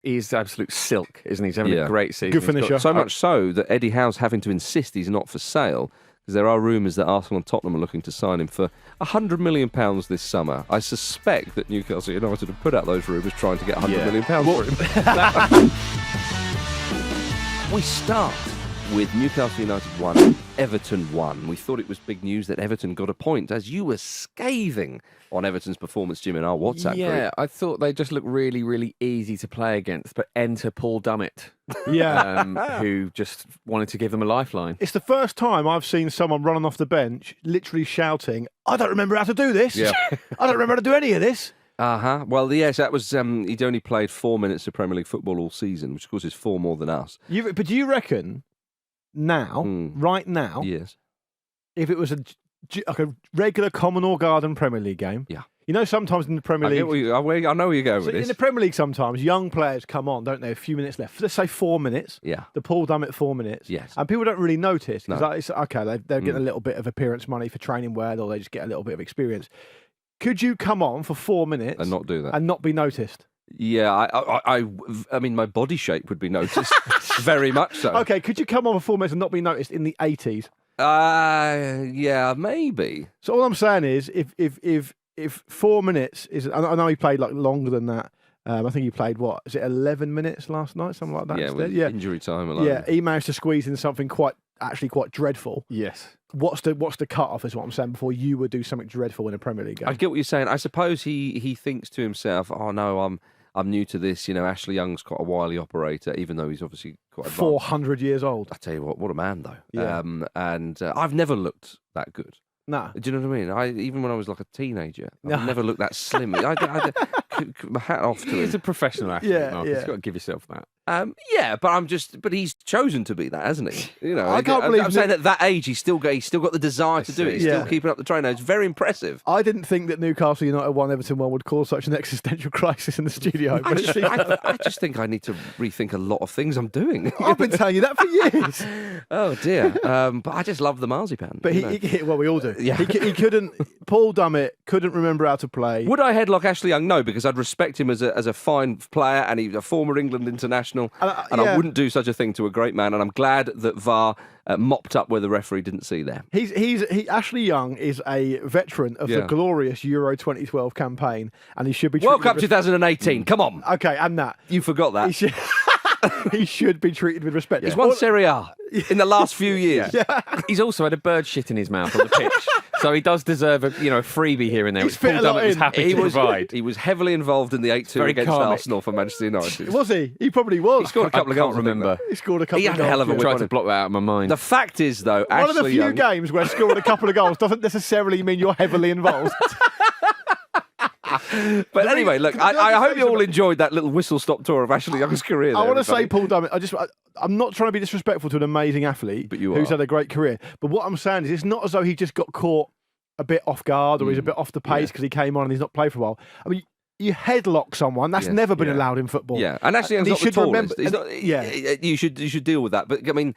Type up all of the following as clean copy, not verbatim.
He's absolute silk, isn't he? He's having a great season. Good finisher. So much so that Eddie Howe's having to insist he's not for sale, because there are rumours that Arsenal and Tottenham are looking to sign him for £100 million this summer. I suspect that Newcastle United have put out those rumours trying to get £100 million for him. We start with Newcastle United 1, Everton 1. We thought it was big news that Everton got a point, as you were scathing on Everton's performance, Jim, in our WhatsApp group. Yeah, I thought they just looked really, really easy to play against, but enter Paul Dummett, who just wanted to give them a lifeline. It's the first time I've seen someone running off the bench, literally shouting, "I don't remember how to do this. Yeah. I don't remember how to do any of this." Well, yes, that was. He'd only played 4 minutes of Premier League football all season, which of course is 4 more than us. But do you reckon now, right now, Yes. if it was like a regular common or garden Premier League game, you know, sometimes in the Premier League, I know where you're going with this. In the Premier League, sometimes young players come on, don't they? A few minutes left. Let's say 4 minutes. Yeah. The Paul Dummett 4 minutes. Yes. And people don't really notice because No. it's okay. They're getting a little bit of appearance money for training wear, or they just get a little bit of experience. Could you come on for 4 minutes And not do that. and not be noticed? Yeah, I mean, my body shape would be noticed very much so. Okay, could you come on for 4 minutes and not be noticed in the 80s? Yeah, maybe. So all I'm saying is, if 4 minutes is, I know he played like longer than that. I think he played is it 11 minutes last night, something like that. Yeah, instead? with injury time alone. Yeah, he managed to squeeze in something quite dreadful. Yes. What's the cut off is what I'm saying before you would do something dreadful in a Premier League game. I get what you're saying. I suppose he thinks to himself, "Oh no, I'm new to this. You know, Ashley Young's quite a wily operator, even though he's obviously quite advanced." 400 years old. I tell you what a man though. Yeah. And I've never looked that good. No. Do you know what I mean? Even when I was like a teenager, I've never looked that slim. My hat off to him. He's a professional athlete, Yeah, Mark. yeah. You've got to give yourself that. Yeah, but he's chosen to be that, hasn't he? You know, I can't believe I'm saying at that age he's still got the desire to do it. He's still keeping up the train. It's very impressive. I didn't think that Newcastle United 1, Everton 1 would cause such an existential crisis in the studio. I just think I need to rethink a lot of things I'm doing. I've been telling you that for years. Oh dear. But I just love the marzipan. But well, we all do. Yeah. He couldn't. Paul Dummett couldn't remember how to play. Would I headlock Ashley Young? No, because I'd respect him as a fine player, and he's a former England international, and I wouldn't do such a thing to a great man. And I'm glad that VAR mopped up where the referee didn't see there. Ashley Young is a veteran of the glorious Euro 2012 campaign, and he should be World Cup 2018. Come on. Okay, and that You forgot that. he should be treated with respect. He's won Serie A in the last few years. He's also had a bird shit in his mouth on the pitch, so he does deserve a freebie here and there. He's Which Paul fit a lot Dummett was in. happy to provide. He was heavily involved in the 8-2 very against karmic. Arsenal for Manchester United. Was he? He probably was. He scored a couple of goals. I can't remember. He scored a couple He of had a hell of a goals. whip Tried on to him. block that out of my mind. The fact is, though, One of the Ashley few Young, games where scoring a couple of goals doesn't necessarily mean you're heavily involved. But anyway, look, I hope you all enjoyed that little whistle-stop tour of Ashley Young's career. I want to say everybody. Paul Dummett. I'm not trying to be disrespectful to an amazing athlete But you who's are. had a great career. But what I'm saying is, it's not as though he just got caught a bit off guard or he's a bit off the pace because he came on and he's not played for a while. I mean, you headlock someone. That's never been allowed in football. Yeah, and Ashley Young's he not the should tallest. remember- You should deal with that. But I mean,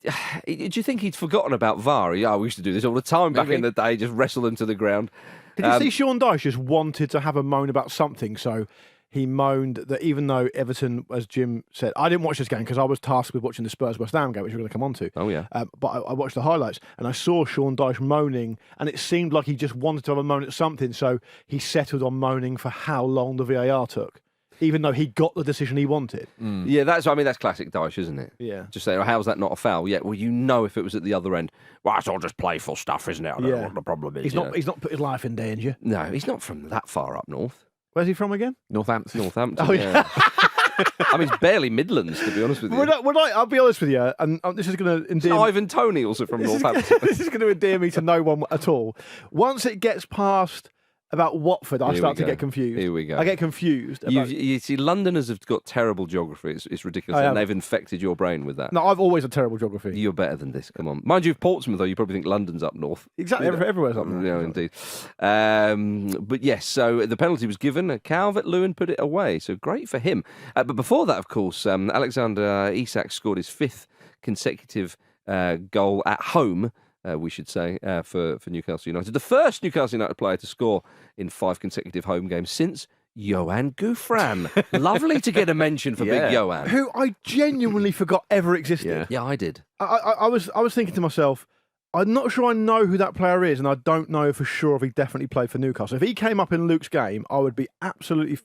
do you think he'd forgotten about VAR? Yeah, we used to do this all the time back in the day, just wrestle them to the ground. Did you see Sean Dyche just wanted to have a moan about something? So he moaned that even though Everton, as Jim said, I didn't watch this game because I was tasked with watching the Spurs West Ham game, which we're going to come on to. Oh, yeah. But I watched the highlights and I saw Sean Dyche moaning, and it seemed like he just wanted to have a moan at something. So he settled on moaning for how long the VAR took, even though he got the decision he wanted. Yeah, that's classic Dyche, isn't it? Yeah. Just say, how's that not a foul? Yeah, well, if it was at the other end. Well, it's all just playful stuff, isn't it? I don't know what the problem is. He's not put his life in danger. No, he's not from that far up north. Where's he from again? Northampton. Oh, yeah. I mean, it's barely Midlands, to be honest with you. I'll be honest with you, and this is going to endear Ivan Toney also from Northampton. This is going to endear me to no one at all. Once it gets past about Watford, I start to get confused. Here we go. I get confused. You see, Londoners have got terrible geography. It's ridiculous. And they've infected your brain with that. No, I've always had terrible geography. You're better than this. Come on. Mind you, Portsmouth, though, you probably think London's up north. Exactly. Everywhere's up north. Yeah, indeed. But yes, so the penalty was given. Calvert-Lewin put it away. So great for him. But before that, of course, Alexander Isak scored his 5th consecutive goal at home. We should say, for Newcastle United. The first Newcastle United player to score in 5 consecutive home games since Yoann Gouffran. Lovely to get a mention for big Yoann. Who I genuinely forgot ever existed. Yeah, I did. I was thinking to myself, I'm not sure I know who that player is, and I don't know for sure if he definitely played for Newcastle. If he came up in Luke's game, I would be absolutely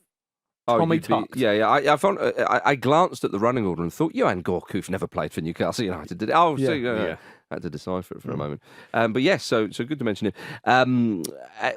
Tommy tucked. I glanced at the running order and thought, Yoann Gourcuff never played for Newcastle United, did it? Oh, I had to decipher it for a moment. But yes, so good to mention him.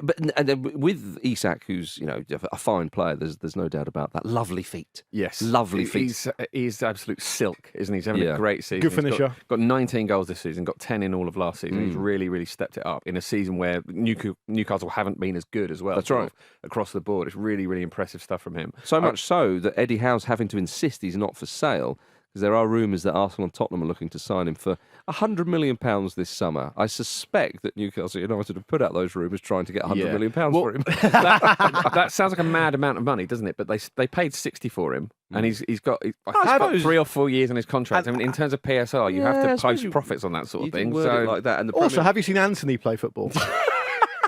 But then with Isak, who's a fine player, there's no doubt about that. Lovely feet. Yes, lovely feet. He's absolute silk, isn't he? He's having a great season. Good finisher. Got 19 goals this season. Got 10 in all of last season. He's really, really stepped it up in a season where Newcastle haven't been as good as well. That's right. Across the board, it's really, really impressive stuff from him. So much so that Eddie Howe's having to insist he's not for sale, because there are rumours that Arsenal and Tottenham are looking to sign him for £100 million this summer. I suspect that Newcastle United have put out those rumours trying to get £100 million for him. That sounds like a mad amount of money, doesn't it? But they paid 60 for him, and he's got 3 or 4 years on his contract. I mean, in terms of PSR, you have to post profits on that sort of thing. So like that. And also, have you seen Anthony play football?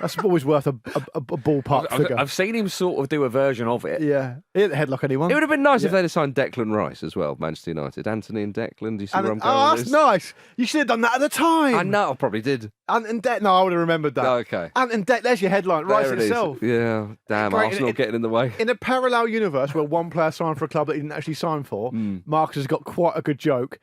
That's always worth a ballpark figure. I've seen him sort of do a version of it. Yeah. He didn't headlock anyone. It would have been nice if they'd have signed Declan Rice as well, Manchester United. Anthony and Declan, do you see where I'm going with that's this? nice. You should have done that at the time. I know, I probably did. Ant and Deck. No, I would have remembered that. Oh, okay. Ant and Deck, there's your headline. Rice There it itself. is. Yeah, damn, Great. Arsenal getting in the way. In a parallel universe where one player signed for a club that he didn't actually sign for, Marcus has got quite a good joke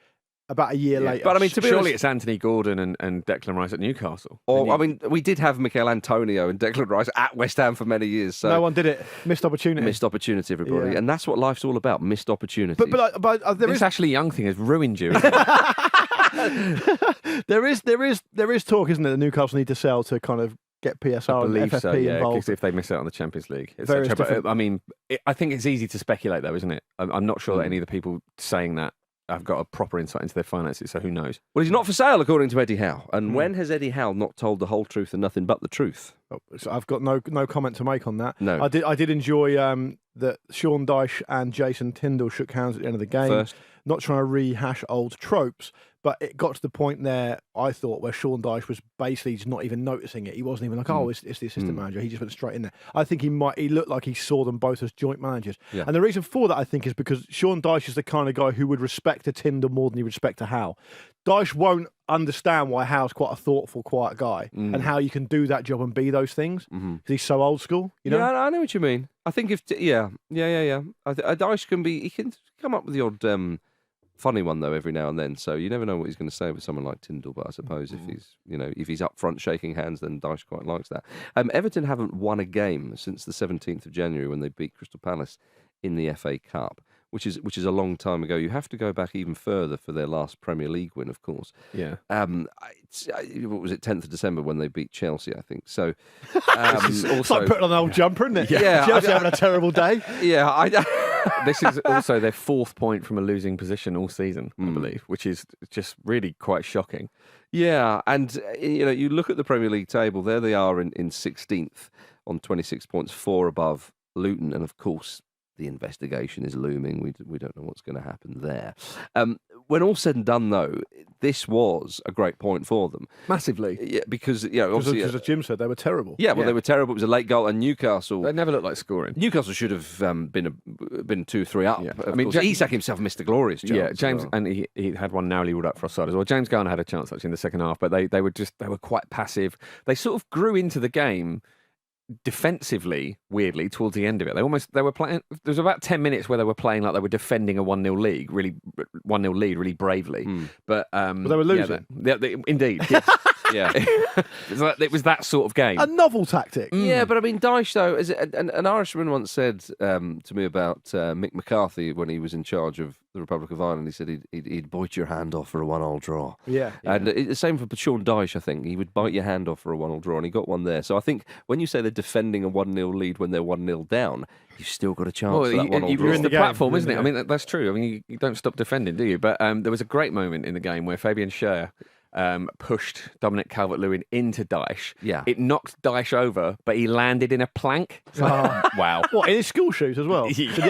about a year later. But I mean, surely it's Anthony Gordon and Declan Rice at Newcastle. Or, I mean, we did have Mikel Antonio and Declan Rice at West Ham for many years. So no one did it. Missed opportunity. Missed opportunity, everybody. Yeah. And that's what life's all about, missed opportunity. But This Ashley Young thing has ruined you. there is talk, isn't it? That Newcastle need to sell to kind of get PSR and FFP so, yeah, involved. because if they miss out on the Champions League, Various etc. But I mean, I think it's easy to speculate, though, isn't it? I'm not sure that any of the people saying that have got a proper insight into their finances, so who knows? Well, he's not for sale, according to Eddie Howe. And when has Eddie Howe not told the whole truth and nothing but the truth? So I've got no comment to make on that. No. I did enjoy that Sean Dyche and Jason Tindall shook hands at the end of the game. First. Not trying to rehash old tropes, but it got to the point there, I thought, where Sean Dyche was basically just not even noticing it. He wasn't even like, it's the assistant manager. He just went straight in there. I think he looked like he saw them both as joint managers. Yeah. And the reason for that, I think, is because Sean Dyche is the kind of guy who would respect a Tyndall more than he would respect a Howe. Dyche won't understand why Howe's quite a thoughtful, quiet guy and how you can do that job and be those things because he's so old school. You know? Yeah, I know what you mean. I think Dyche he can come up with the odd funny one though every now and then. So you never know what he's going to say with someone like Tyndall. But I suppose if he's up front shaking hands, then Dyche quite likes that. Everton haven't won a game since the 17th of January when they beat Crystal Palace in the FA Cup, which is a long time ago. You have to go back even further for their last Premier League win, of course. Yeah. What was it, 10th of December when they beat Chelsea, I think. So It's like putting on an old jumper, isn't it? Yeah. Chelsea having a terrible day. Yeah, This is also their 4th point from a losing position all season, I believe, which is just really quite shocking. Yeah, and you look at the Premier League table, there they are in 16th on 26 points, 4 above Luton, and of course the investigation is looming. We don't know what's going to happen there. When all said and done, though, this was a great point for them. Massively. Yeah, because obviously, as Jim said, they were terrible. Yeah, well, they were terrible. It was a late goal, and Newcastle. They never looked like scoring. Newcastle should have been 2-3 up. Yeah. I mean, Isak himself missed a glorious chance. Yeah, James, and he had one narrowly ruled up for offside as well. James Garner had a chance actually in the second half, but they were quite passive. They sort of grew into the game defensively, weirdly, towards the end of it. They were playing. There was about 10 minutes where they were playing like they were defending a 1-0 lead, really bravely. But they were losing. Indeed. Yeah, it was that sort of game. A novel tactic. Yeah, but I mean, Dyche, though, an Irishman once said to me about Mick McCarthy when he was in charge of the Republic of Ireland. He said he'd bite your hand off for a 1-1 draw. Yeah. And the same for Sean Dyche, I think. He would bite your hand off for a 1-1 draw, and he got one there. So I think when you say they're defending a 1-0 lead when they're 1-0 down, you've still got a chance for that 1-0 draw. You're in the platform, isn't it? I mean, that's true. I mean, you don't stop defending, do you? But there was a great moment in the game where Fabian Schär pushed Dominic Calvert-Lewin into Dyche. Yeah. It knocked Dyche over, but he landed in a plank. Wow. What, in his school shoes as well? Yeah. Did he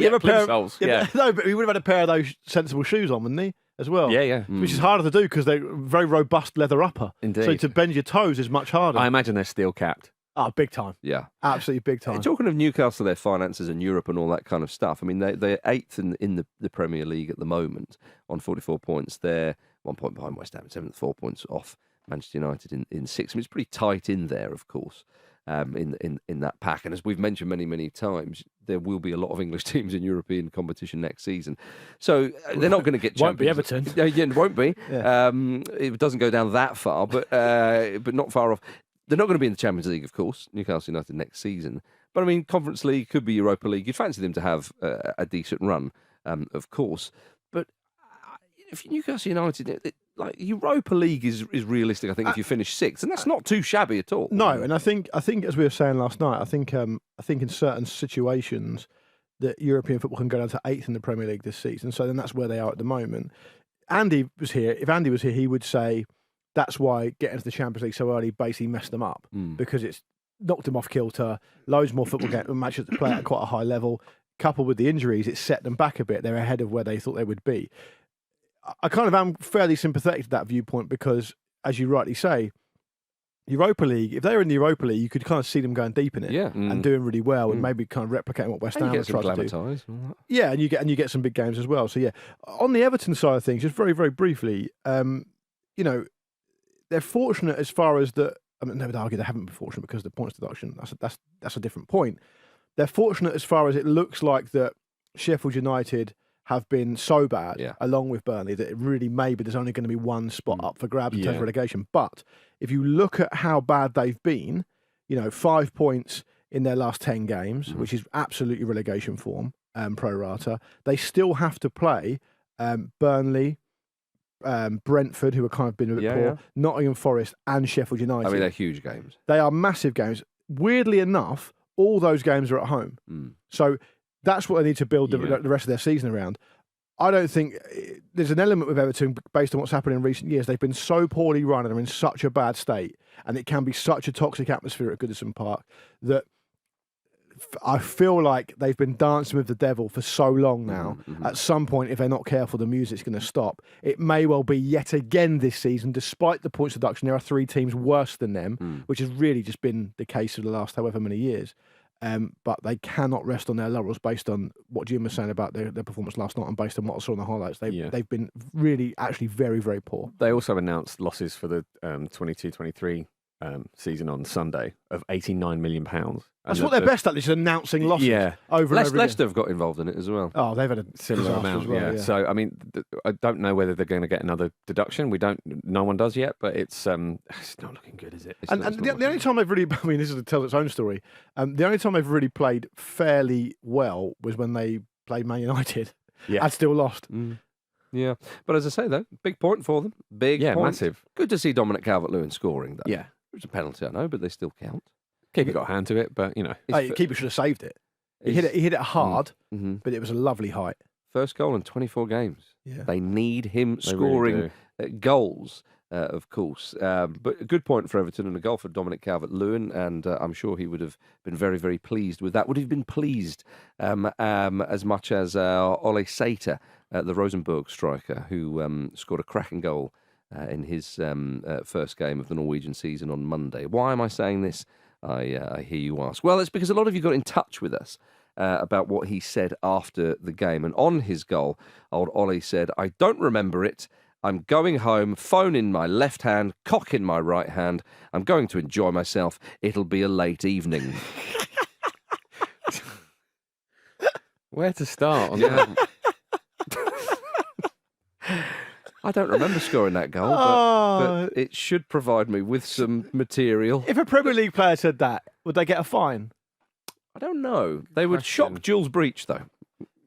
have a pair, plimsolls, yeah. No, but he would have had a pair of those sensible shoes on, wouldn't he? As well. Yeah. Which is harder to do because they're very robust leather upper. Indeed. So to bend your toes is much harder. I imagine they're steel capped. Oh, big time. Yeah. Absolutely big time. Talking of Newcastle, their finances in Europe and all that kind of stuff, I mean, they're 8th in the Premier League at the moment on 44 points. They're 1 point behind West Ham, 7th, 4 points off Manchester United in 6th. I mean, it's pretty tight in there, of course, in that pack. And as we've mentioned many, many times, there will be a lot of English teams in European competition next season. So they're not going to get Won't be Champions. Everton. Yeah, it won't be. Yeah. It doesn't go down that far, but not far off. They're not going to be in the Champions League, of course, Newcastle United next season. But, I mean, Conference League could be Europa League. You'd fancy them to have a decent run, of course. But if Newcastle United, like Europa League is realistic, I think, if you finish 6th. And that's not too shabby at all. No, and I think as we were saying last night, I think in certain situations that European football can go down to 8th in the Premier League this season. So then that's where they are at the moment. Andy was here. If Andy was here, he would say that's why getting to the Champions League so early basically messed them up because it's knocked them off kilter. Loads more football matches to play at quite a high level. Coupled with the injuries, it set them back a bit. They're ahead of where they thought they would be. I kind of am fairly sympathetic to that viewpoint because, as you rightly say, Europa League, if they were in the Europa League, you could kind of see them going deep in it and doing really well and maybe kind of replicating what West Ham has tried to do. Yeah, and you get some big games as well. So, yeah, on the Everton side of things, just very, very briefly, they're fortunate as far as that. I mean, they would argue they haven't been fortunate because of the points deduction. That's a different point. They're fortunate as far as it looks like that Sheffield United have been so bad, along with Burnley, that it really maybe there's only going to be one spot up for grabs in terms of relegation. But if you look at how bad they've been, 5 points in their last 10 games, which is absolutely relegation form, pro rata, they still have to play Burnley, Brentford, who have kind of been a bit poor, Nottingham Forest and Sheffield United. I mean, they're huge games. They are massive games. Weirdly enough, all those games are at home. So that's what they need to build the rest of their season around. I don't think there's an element with Everton based on what's happened in recent years. They've been so poorly run and are in such a bad state, and it can be such a toxic atmosphere at Goodison Park that I feel like they've been dancing with the devil for so long now. At some point, if they're not careful, the music's going to stop. It may well be yet again this season, despite the points deduction, there are 3 teams worse than them, which has really just been the case for the last however many years. But they cannot rest on their laurels based on what Jim was saying about their performance last night and based on what I saw in the highlights. They've been really, actually very, very poor. They also announced losses for the 22-23 season on Sunday of £89 million. That's what they're best at, is announcing losses over and over Leicester have got involved in it as well. Oh, they've had a similar amount, well, So, I mean, I don't know whether they're going to get another deduction. No one does yet, but it's not looking good, is it? And the only time they've really, I mean, this is to tell its own story, the only time they've really played fairly well was when they played Man United and still lost. Yeah, but as I say, though, big point for them. Big point. Massive. Good to see Dominic Calvert-Lewin scoring, though. Yeah. It was a penalty, I know, but they still count. Keeper got a hand to it, but, Keeper should have saved it. He hit it hard, but it was a lovely height. First goal in 24 games. Yeah. They need him scoring goals, of course. But a good point for Everton and a goal for Dominic Calvert-Lewin, and I'm sure he would have been very, very pleased with that. Would have been pleased as much as Ole Sater, the Rosenborg striker, who scored a cracking goal in his first game of the Norwegian season on Monday. Why am I saying this? I hear you ask. Well, it's because a lot of you got in touch with us about what he said after the game. And on his goal, old Ollie said, "I don't remember it. I'm going home, phone in my left hand, cock in my right hand. I'm going to enjoy myself. It'll be a late evening." Where to start on that? I don't remember scoring that goal, but it should provide me with some material. If a Premier League player said that, would they get a fine? I don't know. They would shock Jules Breach, though.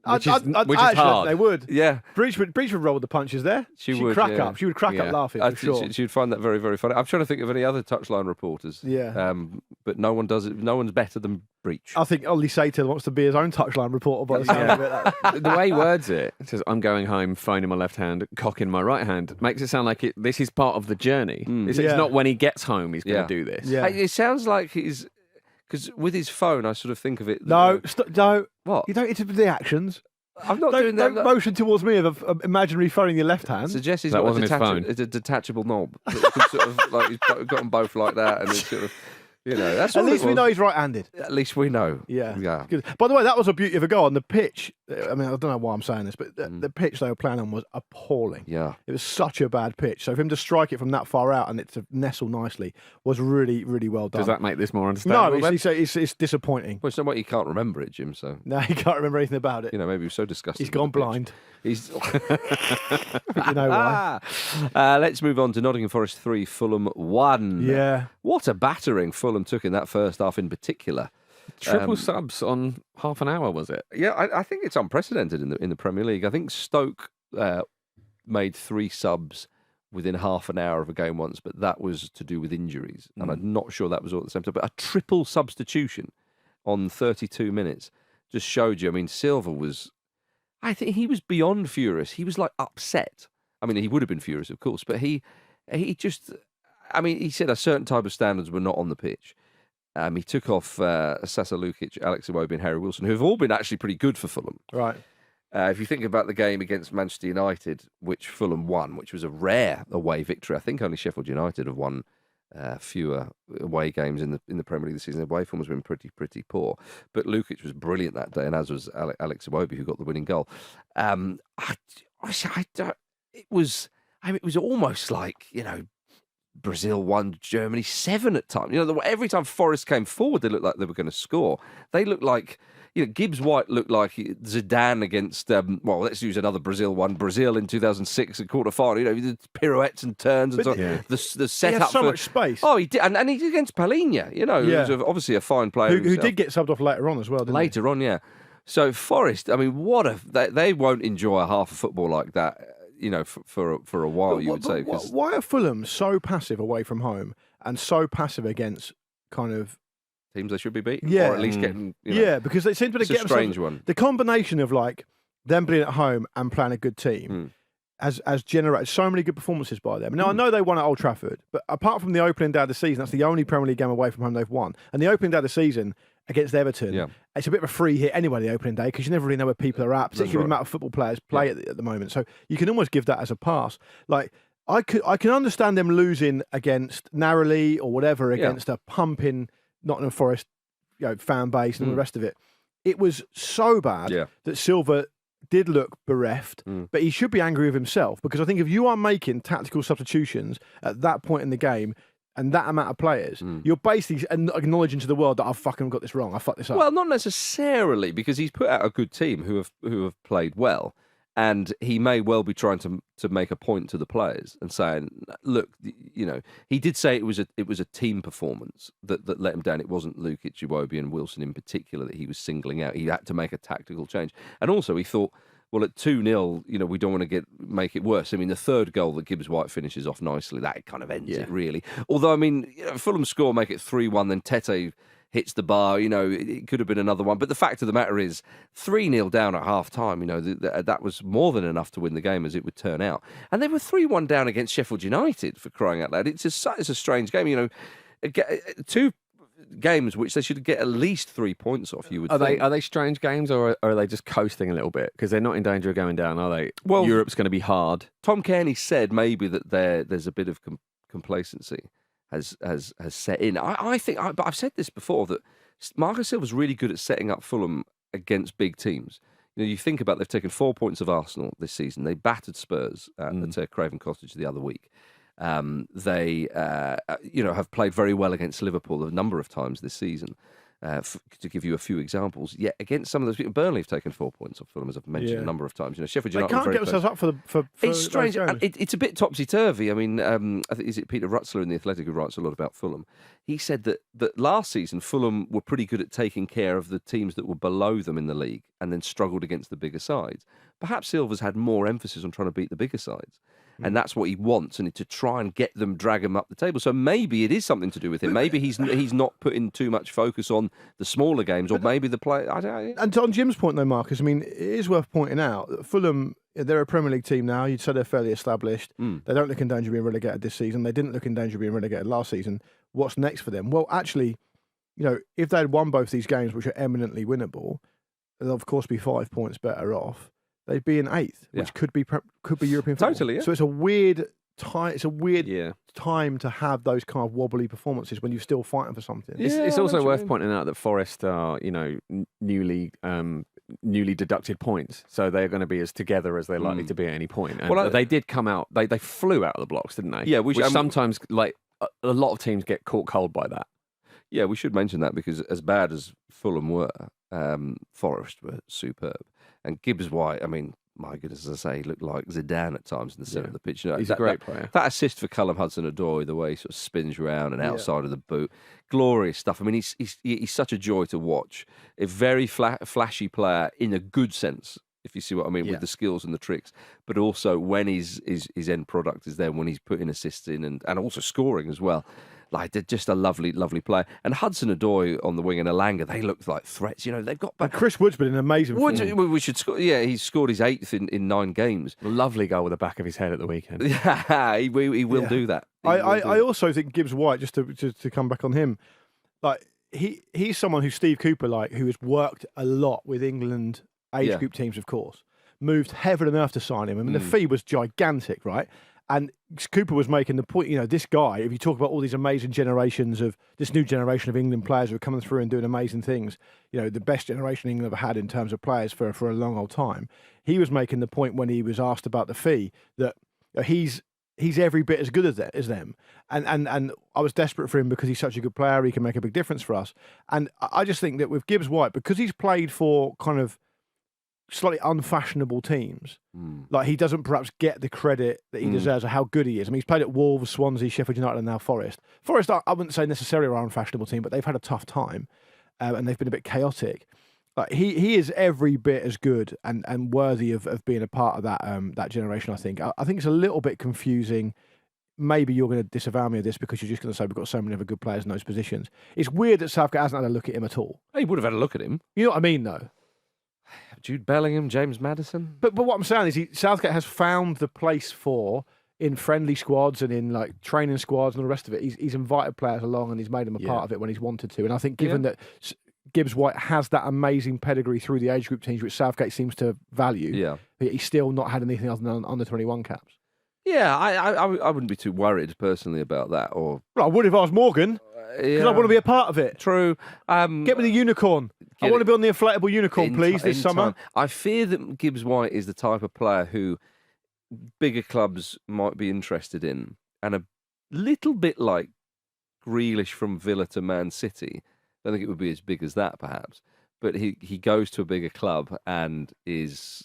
Which is hard. They would. Yeah. Breach would roll with the punches there. She'd crack up. She would crack up laughing, for sure. She'd find that very, very funny. I'm trying to think of any other touchline reporters. Yeah. But no one does it. No one's better than Breach. I think Ollie Sater wants to be his own touchline reporter by the sound of it. The way he words it says, "I'm going home, phone in my left hand, cock in my right hand," makes it sound like this is part of the journey. It's not when he gets home he's going to do this. Yeah. It sounds like he's... Because with his phone, I sort of think of it... No. What? You don't interpret the actions. I'm not doing that. Don't motion towards me of imaginary phoning your left hand. Suggests he's that got wasn't his phone. It's a detachable knob. That you can sort of, like, he's got them both like that, and it's sort of... That's At all least it we was. know he's right-handed. At least we know. Yeah. Good. By the way, that was a beauty of a goal. On the pitch, I mean, I don't know why I'm saying this, but the pitch they were playing on was appalling. Yeah. It was such a bad pitch. So for him to strike it from that far out and it to nestle nicely was really, really well done. Does that make this more understandable? No, it's disappointing. Well, it's not what you can't remember it, Jim. So No, he can't remember anything about it. maybe he was so disgusted. He's gone blind. He's. You know why? Let's move on to Nottingham Forest 3, Fulham 1. Yeah. What a battering Fulham took in that first half in particular. Triple subs on half an hour, was it? Yeah, I think it's unprecedented in the Premier League. I think Stoke made 3 subs within half an hour of a game once, but that was to do with injuries. And I'm not sure that was all at the same time. But a triple substitution on 32 minutes just showed you. I mean, Silva was... I think he was beyond furious. He was like upset. I mean, he would have been furious, of course, but he just... I mean, he said a certain type of standards were not on the pitch. He took off Sasa Lukic, Alex Iwobi and Harry Wilson, who have all been actually pretty good for Fulham. Right. If you think about the game against Manchester United, which Fulham won, which was a rare away victory, I think only Sheffield United have won fewer away games in the Premier League this season. The away form has been pretty poor. But Lukic was brilliant that day, and as was Alex Iwobi, who got the winning goal. It was almost like, Brazil 1, Germany 7 at times. Every time Forest came forward, they looked like they were going to score. They looked like, Gibbs White looked like Zidane against, let's use another Brazil one. Brazil in 2006 at quarter-final. The pirouettes and turns and so on. Yeah. The setup. He had so much space. Oh, he did. And he did against Palhinha, who's obviously a fine player. Who did get subbed off later on as well, didn't Later on, yeah. So Forest, I mean, they won't enjoy a half of football like that. For a while, you would say. Why are Fulham so passive away from home and so passive against kind of teams they should be beating? Yeah. Or at least getting... Yeah, because they seem to it's get a strange one. The combination of like them being at home and playing a good team has generated so many good performances by them. Now, I know they won at Old Trafford, but apart from the opening day of the season, that's the only Premier League game away from home they've won. And the opening day of the season against Everton, it's a bit of a free hit anyway, the opening day, because you never really know where people are at, particularly with the amount of football players play at the moment. So you can almost give that as a pass. Like, I can understand them losing against Narrowly or whatever, against a pumping Nottingham Forest fan base and all the rest of it. It was so bad that Silva did look bereft, but he should be angry with himself, because I think if you are making tactical substitutions at that point in the game and that amount of players, you're basically acknowledging to the world that I've fucking got this wrong. I fucked this up. Well, not necessarily, because he's put out a good team who have played well, and he may well be trying to make a point to the players and saying, look, he did say it was a team performance that let him down. It wasn't Lukic, Iwobi and Wilson in particular that he was singling out. He had to make a tactical change, and also he thought, well, at 2-0, we don't want to make it worse. I mean, the third goal that Gibbs White finishes off nicely, that kind of ends it, really. Although, I mean, Fulham score, make it 3-1, then Tete hits the bar. It could have been another one. But the fact of the matter is, 3-0 down at half-time, that was more than enough to win the game, as it would turn out. And they were 3-1 down against Sheffield United, for crying out loud. It's a strange game. 2 games which they should get at least 3 points off, you would think. Are they strange games, or are they just coasting a little bit? Because they're not in danger of going down, are they? Well, Europe's going to be hard. Tom Kearney said maybe that there's a bit of complacency has set in. I think, but I've said this before, that Marco Silva's really good at setting up Fulham against big teams. You think about, they've taken 4 points of Arsenal this season. They battered Spurs at Craven Cottage the other week. They have played very well against Liverpool a number of times this season. To give you a few examples, yet against some of those people, Burnley have taken 4 points off Fulham, as I've mentioned a number of times. Sheffield United, they can't get themselves up for it's strange. And it's a bit topsy-turvy. I mean, I think, is it Peter Rutzler in The Athletic who writes a lot about Fulham? He said that last season Fulham were pretty good at taking care of the teams that were below them in the league and then struggled against the bigger sides. Perhaps Silva's had more emphasis on trying to beat the bigger sides. And that's what he wants, and to try and get them, drag them up the table. So maybe it is something to do with him. Maybe he's not putting too much focus on the smaller games, or maybe the play. I don't know. And on Jim's point, though, Marcus, I mean, it is worth pointing out that Fulham, they're a Premier League team now. You'd say they're fairly established. They don't look in danger of being relegated this season. They didn't look in danger of being relegated last season. What's next for them? Well, actually, if they had won both these games, which are eminently winnable, they'll of course be 5 points better off. They'd be in 8th, which could be European football. Totally, yeah. So it's a weird time. It's a weird Yeah. time to have those kind of wobbly performances when you're still fighting for something. It's also worth pointing out that Forest are, newly deducted points, so they're going to be as together as they're likely to be at any point. And they did come out; they flew out of the blocks, didn't they? Yeah, which sometimes, like a lot of teams, get caught cold by that. Yeah, we should mention that because as bad as Fulham were, Forest were superb, and Gibbs White. I mean, my goodness, as I say, he looked like Zidane at times in the centre of the pitch. He's a great player. That assist for Callum Hudson-Odoi, the way he sort of spins around and outside of the boot, glorious stuff. I mean, he's such a joy to watch. A very flashy player in a good sense, if you see what I mean, with the skills and the tricks. But also when his end product is there, when he's putting assists in and also scoring as well. Like, they're just a lovely, lovely player. And Hudson-Odoi on the wing and Elanga, they looked like threats. They've got back. And Chris Wood's been an amazing form. We should score. Yeah, he's scored his 8th in 9 games. A lovely goal with the back of his head at the weekend. Yeah, he will do that. I also think Gibbs White, just to come back on him, like he's someone who Steve Cooper, who has worked a lot with England age group teams, of course, moved heaven and earth to sign him. I mean, the fee was gigantic, right? And Cooper was making the point, this guy, if you talk about all these amazing generations of this new generation of England players who are coming through and doing amazing things, the best generation England ever had in terms of players for a long old time. He was making the point when he was asked about the fee that he's every bit as good as them. And I was desperate for him because he's such a good player. He can make a big difference for us. And I just think that with Gibbs White, because he's played for kind of slightly unfashionable teams, he doesn't perhaps get the credit that he deserves or how good he is. I mean, he's played at Wolves, Swansea, Sheffield United, and now Forest. Forest, I wouldn't say necessarily are an unfashionable team, but they've had a tough time and they've been a bit chaotic. He is every bit as good and worthy of being a part of that generation, I think. I think it's a little bit confusing. Maybe you're going to disavow me of this because you're just going to say we've got so many other good players in those positions. It's weird that Southgate hasn't had a look at him at all. He would have had a look at him. You know what I mean, though? Jude Bellingham, James Maddison. But what I'm saying is Southgate has found the place in friendly squads and in training squads and all the rest of it. He's invited players along and he's made them a part of it when he's wanted to. And I think given that Gibbs White has that amazing pedigree through the age group teams, which Southgate seems to value, he's still not had anything other than under 21 caps. Yeah, I wouldn't be too worried personally about that. Well, I would if I was Morgan. Because I want to be a part of it. True. Get me the unicorn. I want to be on the inflatable unicorn, please, this summer. I fear that Gibbs White is the type of player who bigger clubs might be interested in. And a little bit like Grealish from Villa to Man City. I don't think it would be as big as that, perhaps. But he goes to a bigger club and is...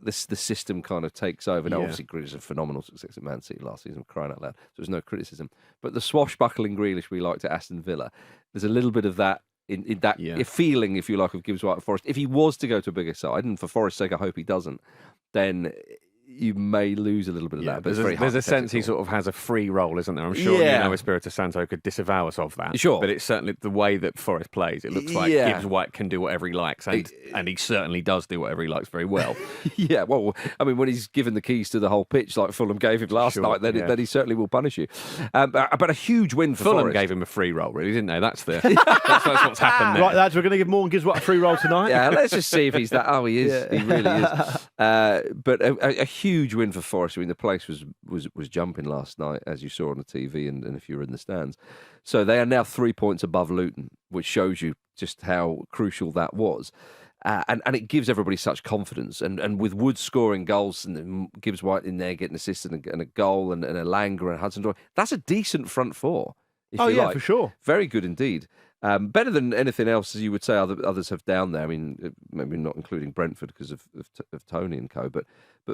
The system kind of takes over. Now, obviously, Grealish is a phenomenal success at Man City last season, crying out loud. So there's no criticism. But the swashbuckling Grealish we liked at Aston Villa, there's a little bit of that in that feeling, if you like, of Gibbs White at Forest. If he was to go to a bigger side, and for Forest's sake, I hope he doesn't, then you may lose a little bit of that. But there's a sense he sort of has a free role, isn't there? I'm sure Espirito Santo could disavow us of that. Sure. But it's certainly the way that Forest plays. It looks like Gibbs White can do whatever he likes, and he certainly does do whatever he likes very well. Yeah, well, I mean, when he's given the keys to the whole pitch like Fulham gave him last night, then he certainly will punish you. But a huge win for Fulham Forest. gay him a free roll, really, didn't they? That's that's what's happened there. Right, lads, we're going to give Morgan Gibbs White a free roll tonight. Yeah, let's just see if he's that. Oh, he is. Yeah. He really is. But a huge win for Forest. I mean, the place was jumping last night, as you saw on the TV and if you were in the stands. So they are now 3 points above Luton, which shows you just how crucial that was. And it gives everybody such confidence. And with Wood scoring goals and Gibbs White in there getting assists and a goal and Elanga and Hudson-Odoi, that's a decent front four. For sure. Very good indeed. Better than anything else, as you would say, others have down there. I mean, maybe not including Brentford because of Tony and co, but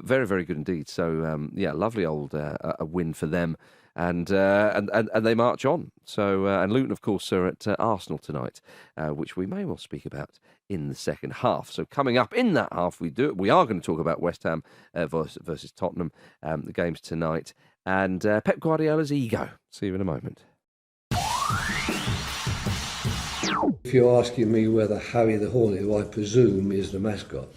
very, very good indeed. So, lovely old a win for them. And they march on. So, and Luton, of course, are at Arsenal tonight, which we may well speak about in the second half. So coming up in that half, we are going to talk about West Ham versus Tottenham, the games tonight, and Pep Guardiola's ego. See you in a moment. If you're asking me whether Harry the Hornet, who I presume is the mascot,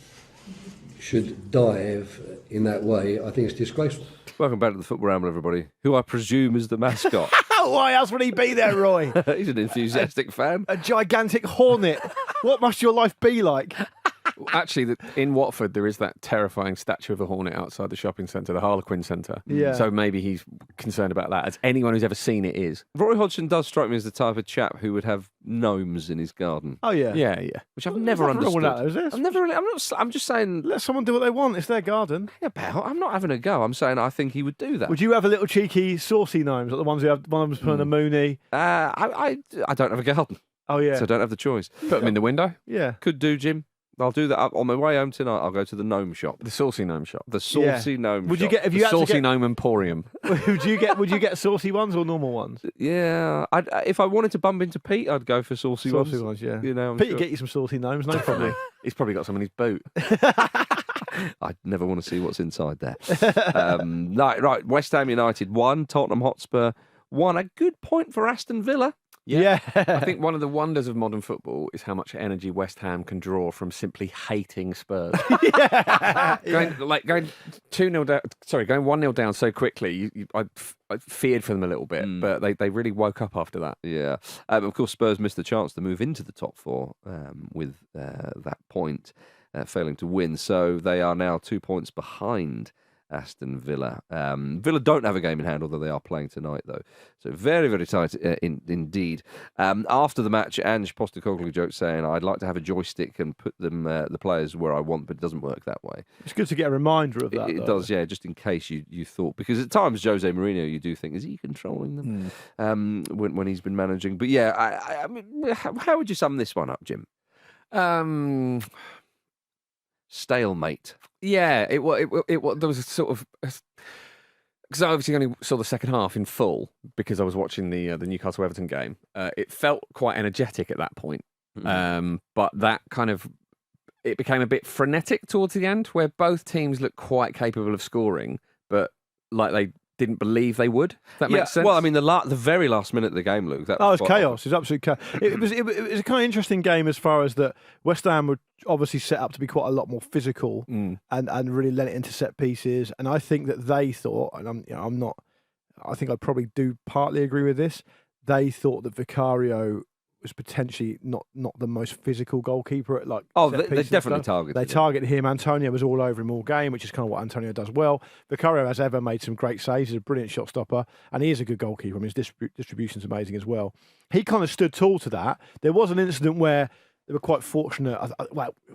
should dive in that way, I think it's disgraceful. Welcome back to the Football Ramble, everybody, who I presume is the mascot. Why else would he be there, Roy? He's an enthusiastic fan. A gigantic hornet. What must your life be like? Actually, in Watford, there is that terrifying statue of a hornet outside the shopping centre, the Harlequin Centre. Yeah. So maybe he's concerned about that, as anyone who's ever seen it is. Roy Hodgson does strike me as the type of chap who would have gnomes in his garden, Oh yeah. Yeah. which I've never Nothing wrong understood. with that, is there? I've never really, I'm just saying. Let someone do what they want. It's their garden. I'm not having a go. I'm saying I think he would do that. Would you have a little cheeky saucy gnomes, like the ones who have one of them's putting a Mooney? I don't have a garden, Oh yeah. so I don't have the choice. Put them in the window. Yeah. Could do, Jim. I'll do that on my way home tonight. I'll go to the gnome shop, The saucy gnome shop. the saucy gnome. Would shop. you get if The you had to saucy get, gnome emporium. would you get saucy ones or normal ones? Yeah, if I wanted to bump into Pete, I'd go for saucy ones. Saucy ones, yeah. You know, I'm Pete, sure. get you some saucy gnomes, no problem. He's probably got some in his boot. I never want to see what's inside there. Right. West Ham United 1, Tottenham Hotspur 1. A good point for Aston Villa. Yeah. I think one of the wonders of modern football is how much energy West Ham can draw from simply hating Spurs. Going 2-0 down, going 1-0 down so quickly, I feared for them a little bit, but they really woke up after that. Yeah. Of course, Spurs missed the chance to move into the top four with that point, failing to win. So they are now 2 points behind Aston Villa. Villa don't have a game in hand, although they are playing tonight, though. So very, very tight indeed. After the match, Ange Postecoglou joked saying, I'd like to have a joystick and put them the players where I want, but it doesn't work that way. It's good to get a reminder of that. It does, yeah, just in case you thought. Because at times, José Mourinho, you do think, is he controlling them when he's been managing? But yeah, I mean, how would you sum this one up, Jim? Stalemate. Yeah, it was. There was a sort of, because I obviously only saw the second half in full because I was watching the Newcastle Everton game. It felt quite energetic at that point, but that kind of it became a bit frenetic towards the end, where both teams looked quite capable of scoring, but like they didn't believe they would. If that makes sense. Well, I mean, the very last minute of the game, Luke. It was chaos. It was absolute chaos. It was a kind of interesting game as far as that West Ham were obviously set up to be quite a lot more physical and really let it into set pieces. And I think that they thought, and I'm not. I think I probably do partly agree with this. They thought that Vicario was potentially not the most physical goalkeeper at like. They definitely targeted. They targeted him. Antonio was all over him all game, which is kind of what Antonio does well. Vicario has ever made some great saves. He's a brilliant shot stopper, and he is a good goalkeeper. I mean, his distribution's amazing as well. He kind of stood tall to that. There was an incident where they were quite fortunate.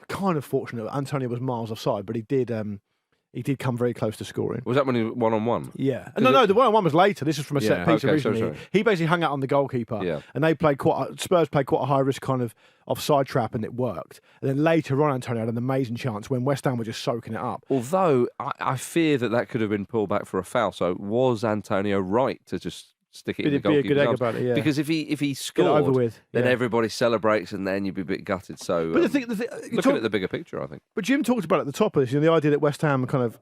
Kind of fortunate. Antonio was miles offside, but he did come very close to scoring. Was that when he was 1-on-1? Yeah. No, the 1-on-1 was later. This was from a set piece originally. Sorry. He basically hung out on the goalkeeper, and they played Spurs played quite a high risk kind of offside trap, and it worked. And then later on, Antonio had an amazing chance when West Ham were just soaking it up. Although I fear that could have been pulled back for a foul. So was Antonio right to just stick it in the goalkeeper's be a good egg arms? about it, yeah. Because if he Get it scored, over with, then yeah. everybody celebrates, and then you'd be a bit gutted. So, But the thing, looking at the bigger picture, I think. But Jim talked about at the top of this, the idea that West Ham kind of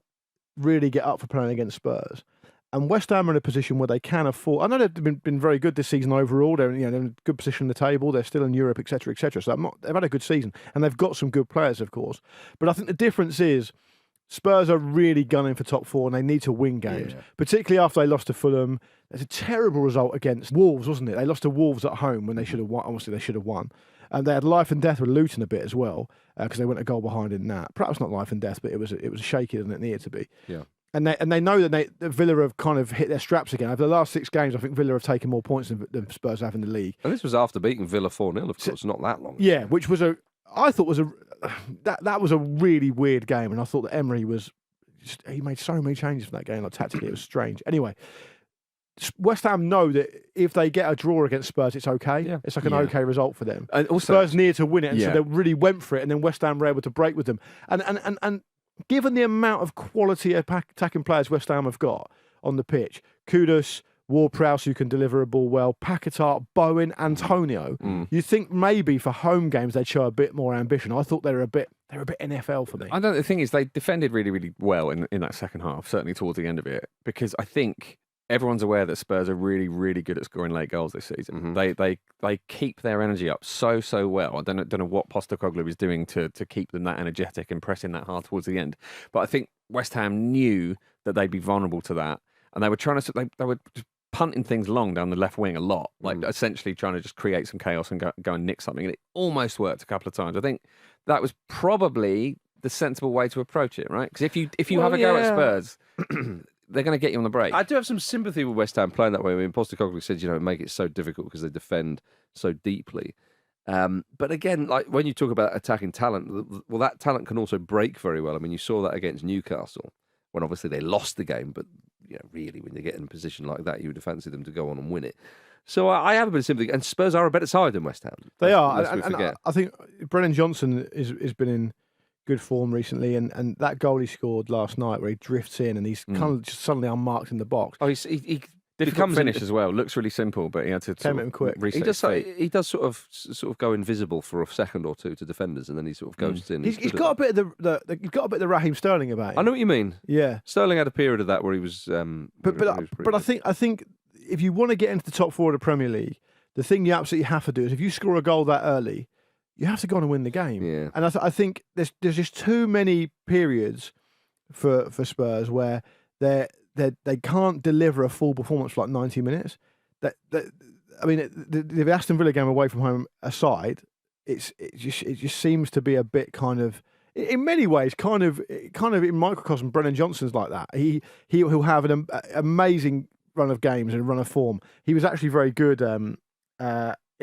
really get up for playing against Spurs. And West Ham are in a position where they can afford. I know they've been very good this season overall. They're in a good position in the table. They're still in Europe, etc., etc. So they've had a good season, and they've got some good players, of course. But I think the difference is Spurs are really gunning for top four, and they need to win games, particularly after they lost to Fulham. It's a terrible result against Wolves, wasn't it? They lost to Wolves at home when they should have won. Obviously, they should have won. And they had life and death with Luton a bit as well, because they went a goal behind in that. Perhaps not life and death, but it was shakier than it needed to be. Yeah. And they know that Villa have kind of hit their straps again. Over the last 6 games, I think Villa have taken more points than Spurs have in the league. And this was after beating Villa 4-0, of course, not that long. Yeah, which was I thought was that was a really weird game, and I thought that Emery he made so many changes for that game. Like tactically, it was strange. Anyway, West Ham know that if they get a draw against Spurs, it's okay. Yeah. It's like an okay result for them. And also, Spurs needed to win it, and so they really went for it. And then West Ham were able to break with them. And given the amount of quality attacking players West Ham have got on the pitch, Kudus, Ward-Prowse, who can deliver a ball well, Paquetá, Bowen, Antonio, you think maybe for home games they'd show a bit more ambition. I thought they were a bit NFL for me. I don't. The thing is, they defended really, really well in that second half, certainly towards the end of it, because I think everyone's aware that Spurs are really, really good at scoring late goals this season. They keep their energy up so well. I don't know what Postecoglou is doing to keep them that energetic and pressing that hard towards the end. But I think West Ham knew that they'd be vulnerable to that, and they were trying to they were just punting things long down the left wing a lot, like essentially trying to just create some chaos and go and nick something. And it almost worked a couple of times. I think that was probably the sensible way to approach it, right? Because if you Well, have a go at yeah. Spurs, they're going to get you on the break. I do have some sympathy with West Ham playing that way. I mean, Postecoglou said, make it so difficult because they defend so deeply. But again, like when you talk about attacking talent, well, that talent can also break very well. I mean, you saw that against Newcastle when obviously they lost the game, but really, when they get in a position like that, you would fancy them to go on and win it. So I have a bit of sympathy, and Spurs are a better side than West Ham. They are, lest we and forget. I think Brennan Johnson has been in good form recently, and that goal he scored last night where he drifts in and he's kind of just suddenly unmarked in the box. Oh, he Difficult becomes finish as well. Looks really simple, but he had to Came at him quick. reset He his feet. does sort of go invisible for a second or two to defenders, and then he sort of goes in. He's got a bit of he's got a bit of the Raheem Sterling about him. I know what you mean. Yeah, Sterling had a period of that where he was. but I think if you want to get into the top four of the Premier League, the thing you absolutely have to do is if you score a goal that early, you have to go on and win the game. Yeah. And I think there's just too many periods for Spurs where they can't deliver a full performance for like 90 minutes. I mean, the Aston Villa game away from home aside, it just seems to be a bit kind of, in many ways, kind of in microcosm. Brennan Johnson's like that. He'll have an amazing run of games and a run of form. He was actually very good in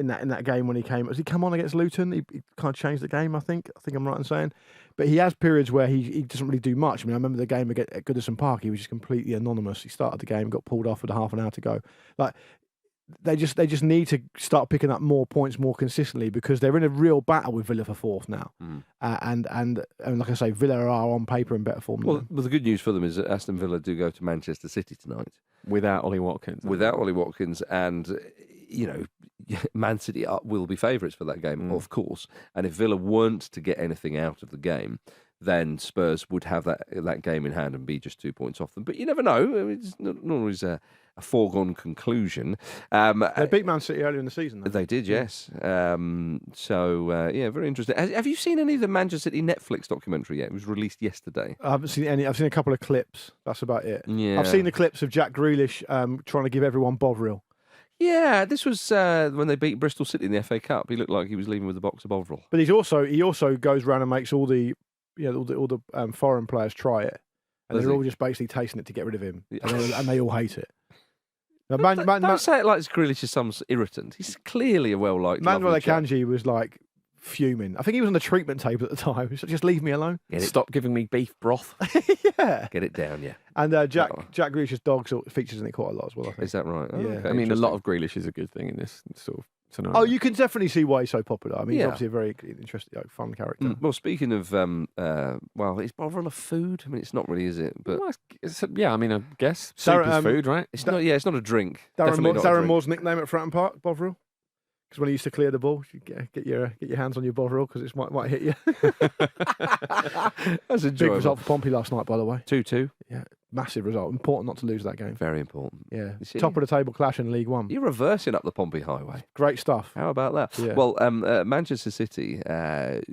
that game when he came. Has he come on against Luton? He kind of changed the game. I think I'm right in saying. But he has periods where he doesn't really do much. I mean, I remember the game at Goodison Park. He was just completely anonymous. He started the game, got pulled off with half an hour to go. Like they just need to start picking up more points more consistently because they're in a real battle with Villa for fourth now. And like I say, Villa are on paper in better form. Well, the good news for them is that Aston Villa do go to Manchester City tonight Without Ollie Watkins. and Man City will be favourites for that game, of course. And if Villa weren't to get anything out of the game, then Spurs would have that game in hand and be just 2 points off them. But you never know. I mean, it's not always a foregone conclusion. They beat Man City earlier in the season, though. They did, yes. Very interesting. Have you seen any of the Manchester City Netflix documentary yet? It was released yesterday. I haven't seen any. I've seen a couple of clips. That's about it. Yeah. I've seen the clips of Jack Grealish trying to give everyone Bovril. Yeah, this was when they beat Bristol City in the FA Cup. He looked like he was leaving with a box of Bovril. But he also goes around and makes all the foreign players try it, and Does they're he? all just basically tasting it to get rid of him, Yeah. and they all hate it. Now, Don't say it like Grealish is some irritant. He's clearly a well-liked, Manuel lovely chap. Akanji was like fuming. I think he was on the treatment table at the time. He said, just leave me alone. Stop giving me beef broth. Yeah. Get it down, yeah. And Jack Grealish's dog sort of features in it quite a lot as well, I think. Is that right? Oh, Yeah. okay, I mean, a lot interesting. of Grealish is a good thing in this sort of scenario. Oh, you can definitely see why he's so popular. I mean, he's Yeah. obviously a very interesting, fun character. Well, speaking of, is Bovril a food? I mean, it's not really, is it? But Well, I mean, I guess soup Darren, is food, right? it's not. Yeah, it's not a drink. Definitely not a Darren drink. Moore's nickname at Fratton Park, Bovril. Because when he used to clear the ball, you get your hands on your Bovril because it might hit you. That's Big enjoyable. result for Pompey last night, by the way. 2-2. Yeah, massive result. Important not to lose that game. Very important. Yeah, You see? top of the table clash in League One. You're reversing up the Pompey Highway. Great stuff. How about that? Yeah. Well, Manchester City,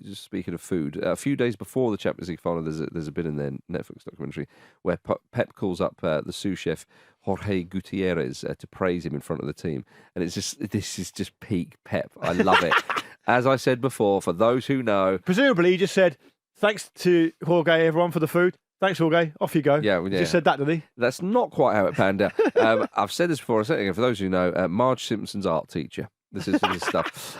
just speaking of food, a few days before the Champions League final, there's a bit in their Netflix documentary where Pep calls up the sous chef Jorge Gutierrez to praise him in front of the team. And this is just peak Pep. I love it. As I said before, for those who know... Presumably, he just said, thanks to Jorge, everyone, for the food. Thanks, Jorge. Off you go. Yeah, He just said that, did he? That's not quite how it panned out. I've said this before. I'll say it again. For those who know, Marge Simpson's art teacher. This is his stuff.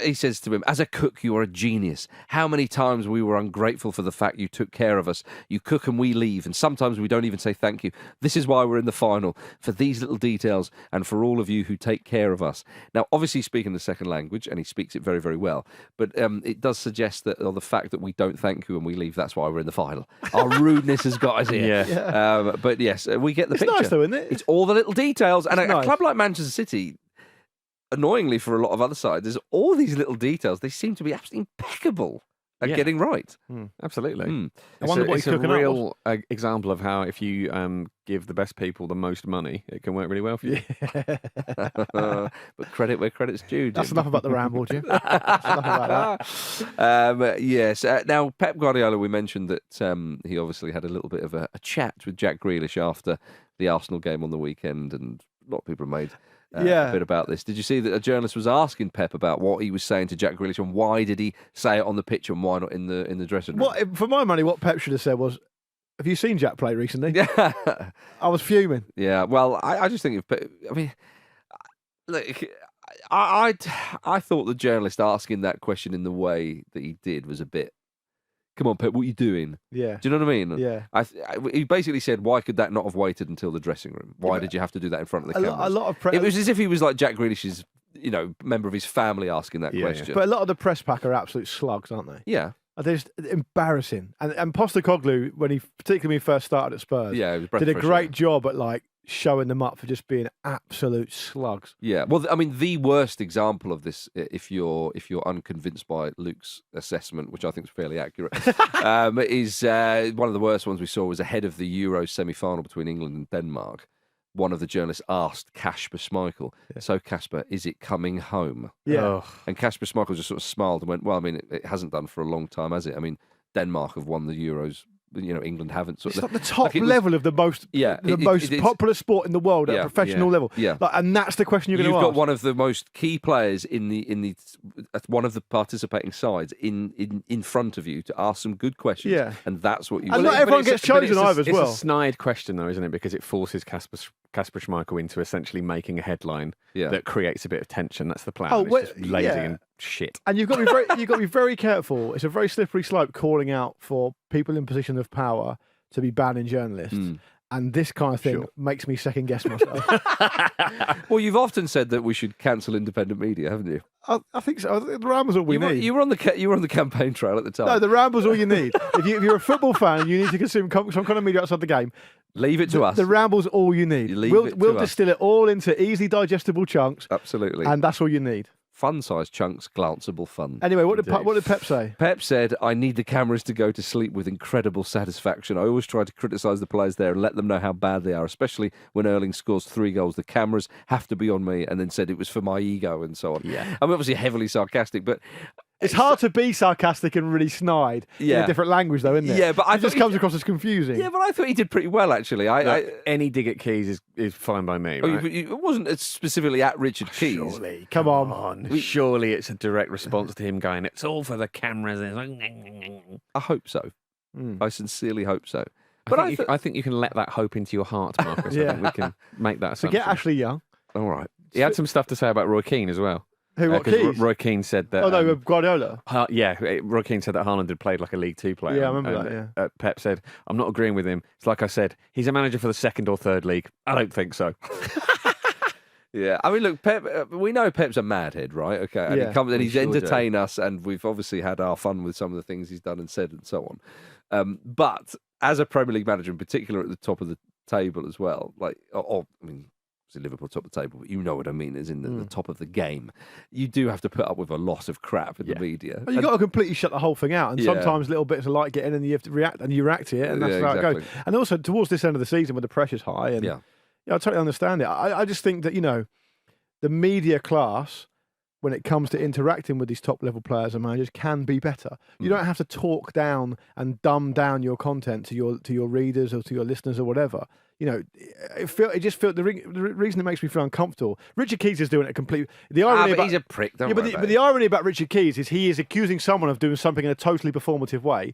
He says to him, as a cook, you are a genius. How many times we were ungrateful for the fact you took care of us. You cook and we leave, and sometimes we don't even say thank you. This is why we're in the final, for these little details and for all of you who take care of us. Now, obviously speaking the second language, and he speaks it very, very well, but it does suggest that the fact that we don't thank you and we leave, that's why we're in the final. Our rudeness has got us here. Yeah. But yes, we get the It's picture. nice, though, isn't it? It's all the little details. And a nice. club like Manchester City, annoyingly for a lot of other sides, there's all these little details. They seem to be absolutely impeccable at Yeah. getting right. Absolutely. Mm. I wonder what it's he's a cooking up. real example of how if you give the best people the most money, it can work really well for you. But credit where credit's due. That's Jim. enough about the ramble, Jim. That's enough about that. Yes. Now, Pep Guardiola, we mentioned that he obviously had a little bit of a chat with Jack Grealish after the Arsenal game on the weekend, and a lot of people have made a bit about this. Did you see that a journalist was asking Pep about what he was saying to Jack Grealish and why did he say it on the pitch and why not in the dressing room? For my money, what Pep should have said was, "Have you seen Jack play recently?" Yeah, I was fuming. yeah. Well, I just think look, I thought the journalist asking that question in the way that he did was a bit. Come on, Pep, what are you doing? Yeah. Do you know what I mean? Yeah. He basically said, why could that not have waited until the dressing room? Why did you have to do that in front of the cameras? A lot of It was as if he was like Jack Grealish's, member of his family asking that question. But a lot of the press pack are absolute slugs, aren't they? Yeah. They're just embarrassing. And Postecoglou, particularly when he first started at Spurs, Yeah, it was breath did a of fresh great air. job at showing them up for just being absolute slugs. Yeah, well, I mean, the worst example of this, if you're unconvinced by Luke's assessment, which I think is fairly accurate, is one of the worst ones we saw was ahead of the Euro semi-final between England and Denmark. One of the journalists asked Kasper Schmeichel, "So Kasper, is it coming home?" Yeah. And Kasper Schmeichel just sort of smiled and went, "Well, I mean, it hasn't done for a long time, has it? I mean, Denmark have won the Euros." England haven't. It's like the top level of the most popular sport in the world at a professional level. Yeah, and that's the question you're going to ask. You've got one of the most key players in one of the participating sides in front of you to ask some good questions. Yeah, and that's what you. And not everyone gets chosen either as well. It's a snide question though, isn't it? Because it forces Kasper Schmeichel into essentially making a headline that creates a bit of tension. That's the plan. It's just lazy and shit. And you've got to be very careful. It's a very slippery slope calling out for people in position of power to be banning journalists. And this kind of thing makes me second guess myself. Well, you've often said that we should cancel independent media, haven't you? I think so. The Ramble's all we need. You were on the campaign trail at the time. No, the Ramble's all you need. If you're a football fan, you need to consume some kind of media outside the game. Leave it to us. The Ramble's all you need. We'll distill it all into easily digestible chunks. Absolutely. And that's all you need. Fun-sized chunks, glanceable fun. Anyway, what did Pep say? Pep said, "I need the cameras to go to sleep with incredible satisfaction. I always try to criticise the players there and let them know how bad they are, especially when Erling scores 3 goals. The cameras have to be on me," and then said it was for my ego and so on. Yeah. I'm obviously heavily sarcastic, but... It's hard to be sarcastic and really snide in a different language, though, isn't it? Yeah, but it just comes across as confusing. Yeah, but I thought he did pretty well, actually. Any dig at Keys is fine by me. Right? It wasn't specifically at Richard Keys. Surely, come on. Surely it's a direct response to him going, "It's all for the cameras." I hope so. I sincerely hope so. But I think you can let that hope into your heart, Marcus. I think we can make that assumption. Forget Ashley Young. All right. He had some stuff to say about Roy Keane as well. Who, what, Keys? Roy Keane said that... Oh, no, Guardiola. Roy Keane said that Haaland had played like a League Two player. Yeah, I remember that, yeah. Pep said, "I'm not agreeing with him. It's like I said, he's a manager for the second or third league. I don't think so." Yeah, I mean, look, Pep. We know Pep's a madhead, right? Okay, and he comes and he's entertained us, and we've obviously had our fun with some of the things he's done and said and so on. But as a Premier League manager, in particular, at the top of the table as well, Liverpool top of the table, but you know what I mean, is in the top of the game. You do have to put up with a lot of crap in the media. Well, you've got to completely shut the whole thing out, and sometimes little bits of light get in and you have to react, and you react to it, and that's how it goes. And also, towards this end of the season, when the pressure's high, and I totally understand it. I just think that, the media class, when it comes to interacting with these top-level players and managers, can be better. You don't have to talk down and dumb down your content to your readers or to your listeners or whatever. The reason it makes me feel uncomfortable. Richard Keys is doing it completely. He's a prick. Don't worry but the irony about Richard Keys is he is accusing someone of doing something in a totally performative way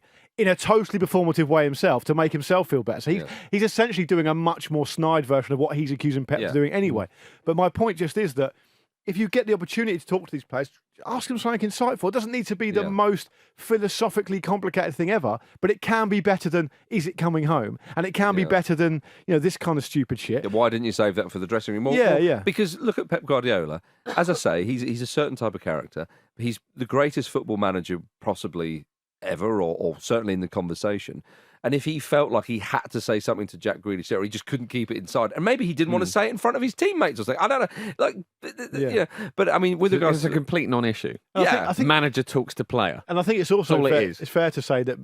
himself to make himself feel better. So he's essentially doing a much more snide version of what he's accusing Pep of doing anyway. But my point just is that if you get the opportunity to talk to these players, ask them something insightful. It doesn't need to be the most philosophically complicated thing ever, but it can be better than, is it coming home? And it can be better than, this kind of stupid shit. Why didn't you save that for the dressing room? Because look at Pep Guardiola. As I say, he's a certain type of character. He's the greatest football manager possibly ever, or certainly in the conversation. And if he felt like he had to say something to Jack Grealish, or he just couldn't keep it inside, and maybe he didn't want to say it in front of his teammates or something, I don't know. But I mean, with regards it's a complete non-issue. I think manager talks to player, and I think it's also fair, it's fair to say that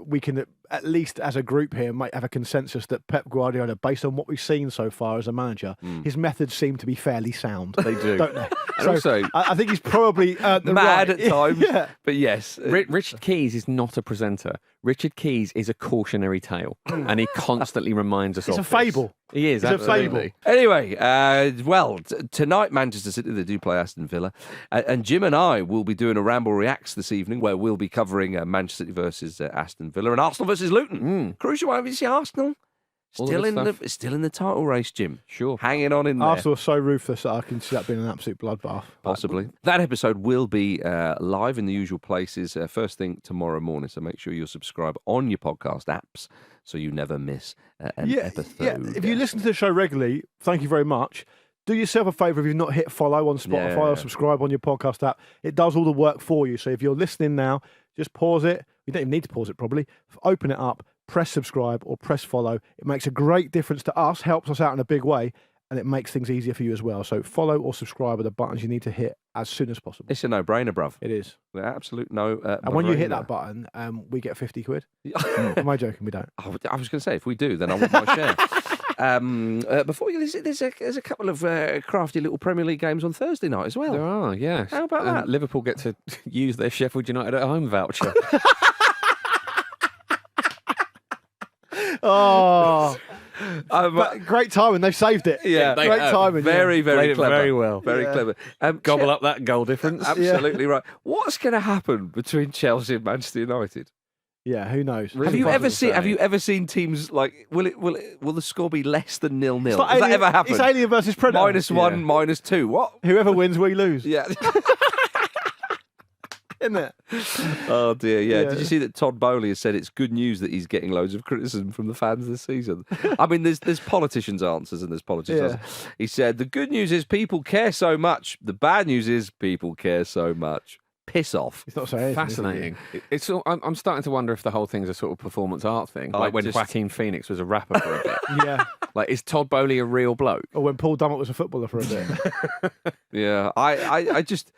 we can at least as a group here, might have a consensus that Pep Guardiola, based on what we've seen so far as a manager, his methods seem to be fairly sound. They do. Don't they? And also, I think he's probably Mad right. at times, Yeah. but yes. Richard Keys is not a presenter. Richard Keys is a cautionary tale, and he constantly reminds us It's of a fable. He is, It's a absolutely. fable. Anyway, tonight Manchester City, they do play Aston Villa. And Jim and I will be doing a Ramble Reacts this evening where we'll be covering Manchester City versus Aston Villa and Arsenal versus Luton. Crucial one, have you seen Arsenal? All the good Still in the title race, Jim. Sure. Hanging on in there. Arsenal are so ruthless that I can see that being an absolute bloodbath. Possibly. That episode will be live in the usual places first thing tomorrow morning. So make sure you're subscribed on your podcast apps so you never miss an episode. Yeah. If you listen to the show regularly, thank you very much. Do yourself a favour if you've not hit follow on Spotify or subscribe on your podcast app. It does all the work for you. So if you're listening now, just pause it. You don't even need to pause it probably. Open it up, press subscribe or press follow. It makes a great difference to us, helps us out in a big way, and it makes things easier for you as well. So follow or subscribe are the buttons you need to hit as soon as possible. It's a no-brainer, bruv. It is. Absolute no. And when you hit that button, we get 50 quid. Am I joking? We don't. I was going to say, if we do, then I want my share. Before you, there's a couple of crafty little Premier League games on Thursday night as well. There are, yes. How about that? Liverpool get to use their Sheffield United at home voucher. Oh, but great timing. They've saved it. Yeah, they great have. timing. Very, Played very it clever. very well. Very clever. Gobble up that goal difference. Absolutely right. What's going to happen between Chelsea and Manchester United? Yeah, who knows? Really Have you ever possible seen? to Have say. you ever seen teams like? Will the score be less than 0-0? It's like Has that Alien- ever happened? It's Alien versus Predator. -1, -2. What? Whoever wins, we lose. Yeah. Isn't it? Oh dear. Yeah. Yeah. Did you see that Todd Bowley has said it's good news that he's getting loads of criticism from the fans this season? I mean, there's politicians' answers and there's politicians' Yeah. answers. He said the good news is people care so much. The bad news is people care so much. Piss off. It's not so anything, is it? Fascinating. It's. I'm starting to wonder if the whole thing's a sort of performance art thing, I like when just- Joaquin Phoenix was a rapper for a bit. Yeah. Like, is Todd Bowley a real bloke? Or when Paul Dummett was a footballer for a bit. Yeah, I just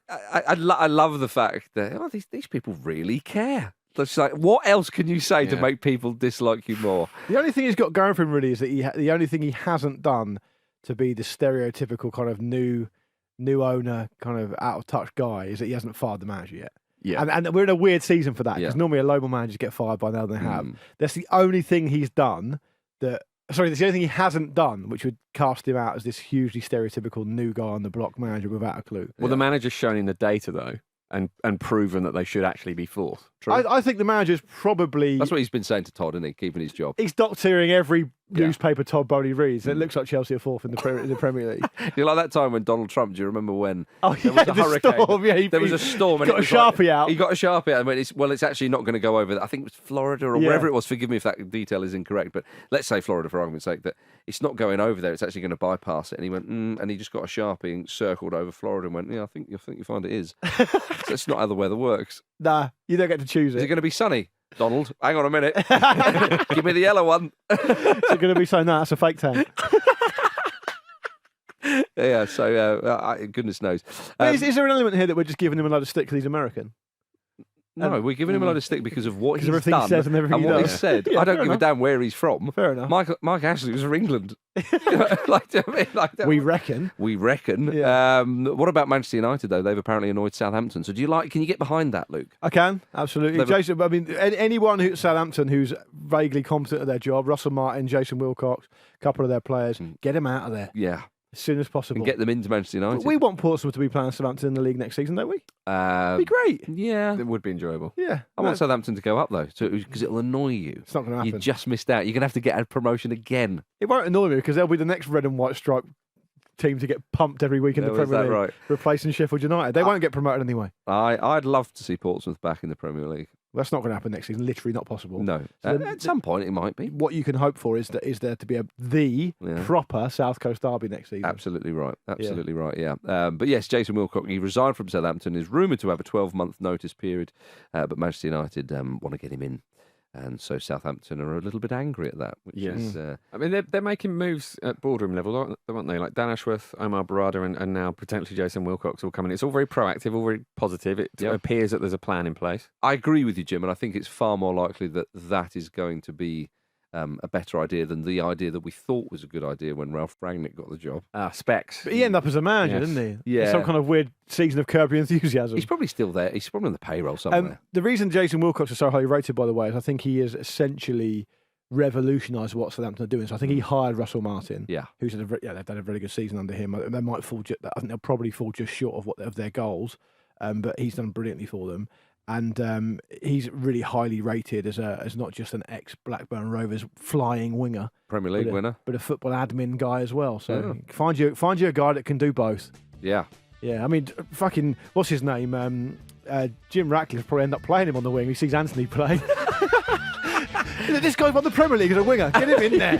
I love the fact that these people really care. It's like, what else can you say to Yeah. make people dislike you more? The only thing he's got going for him really is that the only thing he hasn't done to be the stereotypical kind of new owner, kind of out of touch guy is that he hasn't fired the manager yet. Yeah. And we're in a weird season for that because Yeah. normally a local managers get fired by now than they have. That's the only thing he's done that's the only thing he hasn't done, which would cast him out as this hugely stereotypical new guy on the block manager without a clue. Well, the manager's shown in the data though, and proven that they should actually be fourth. True. I think the manager's probably That's what he's been saying to Todd, isn't he? Keeping his job. he's doctoring every newspaper Todd Bowley reads. It looks like Chelsea are fourth in the Premier League. You like that time when Donald Trump? Do you remember when Oh there yeah, was a the hurricane? storm. Yeah, There was a storm. And got it a was like- Sharpie out. He got a Sharpie out and went, it's actually not going to go over. I think it was Florida or Yeah. wherever it was. Forgive me if that detail is incorrect, but let's say Florida for argument's sake, that it's not going over there. It's actually going to bypass it. And he went, and he just got a Sharpie and circled over Florida and went, yeah, I think you find it is. So it's not how the weather works. Nah, you don't get to choose Is it it. going to be sunny? Donald, hang on a minute. Give me the yellow one. Is it going to be so? No, that's a fake tan. Yeah, so goodness knows. But is there an element here that we're just giving him a load of stick because he's American? No, we're giving him a load of stick because of what he's Because everything he done says and everything he what does. he said. Yeah, I don't fair give a enough. damn where he's from. Fair enough. Mike Ashley was from England. We reckon. We reckon. Yeah. What about Manchester United though? They've apparently annoyed Southampton. So can you get behind that, Luke? I can, absolutely. They've- Jason, I mean, anyone who's at Southampton who's vaguely competent at their job, Russell Martin, Jason Wilcox, a couple of their players, get them out of there Yeah, as soon as possible. and get them into Manchester United. We want Portsmouth to be playing Southampton in the league next season, don't we? Uh, Be great. yeah. It would be enjoyable. Yeah. I want Southampton to go up though, because it'll annoy you. It's not going to You happen. just missed out. You're going to have to get a promotion again. It won't annoy me because they'll be the next red and white stripe team to get pumped every week in the Oh, is Premier that League, right? replacing Sheffield United. They won't get promoted anyway. I'd love to see Portsmouth back in the Premier League. That's not going to happen next season. Literally not possible. No, So then- at some point it might be. What you can hope for is there to be the Yeah. proper South Coast derby next season. Absolutely right. Absolutely right. Yeah. But yes, Jason Wilcock, he resigned from Southampton. Is rumoured to have a 12-month notice period, but Manchester United want to get him in And so Southampton are a little bit angry at that, which is... I mean, they're making moves at boardroom level, aren't they? Like Dan Ashworth, Omar Barada, and now potentially Jason Wilcox all coming. It's all very proactive, all very positive. It appears that there's a plan in place. I agree with you, Jim, and I think it's far more likely that that is going to be a better idea than the idea that we thought was a good idea when Ralph Rangnick got the job. Specs. But he ended up as a manager, didn't he? Yeah. Some kind of weird season of Curb Your Enthusiasm. He's probably still there. He's probably on the payroll somewhere. The reason Jason Wilcox is so highly rated, by the way, is I think he has essentially revolutionised what Southampton are doing. So I think he hired Russell Martin, who's they've done a very good season under him. They might fall. I think they'll probably fall just short of their goals, but he's done brilliantly for them. And he's really highly rated as not just an ex-Blackburn Rovers flying winger, Premier League winner, but a football admin guy as well. So find you a guy that can do both. Yeah. I mean, fucking what's his name? Jim Ratcliffe probably end up playing him on the wing. He sees Anthony play. This guy's won the Premier League as a winger. Get him in there.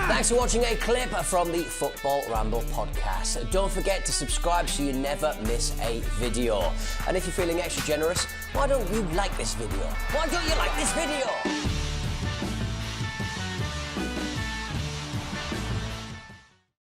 Thanks for watching a clip from the Football Ramble podcast. Don't forget to subscribe so you never miss a video. And if you're feeling extra generous, why don't you like this video? Why don't you like this video?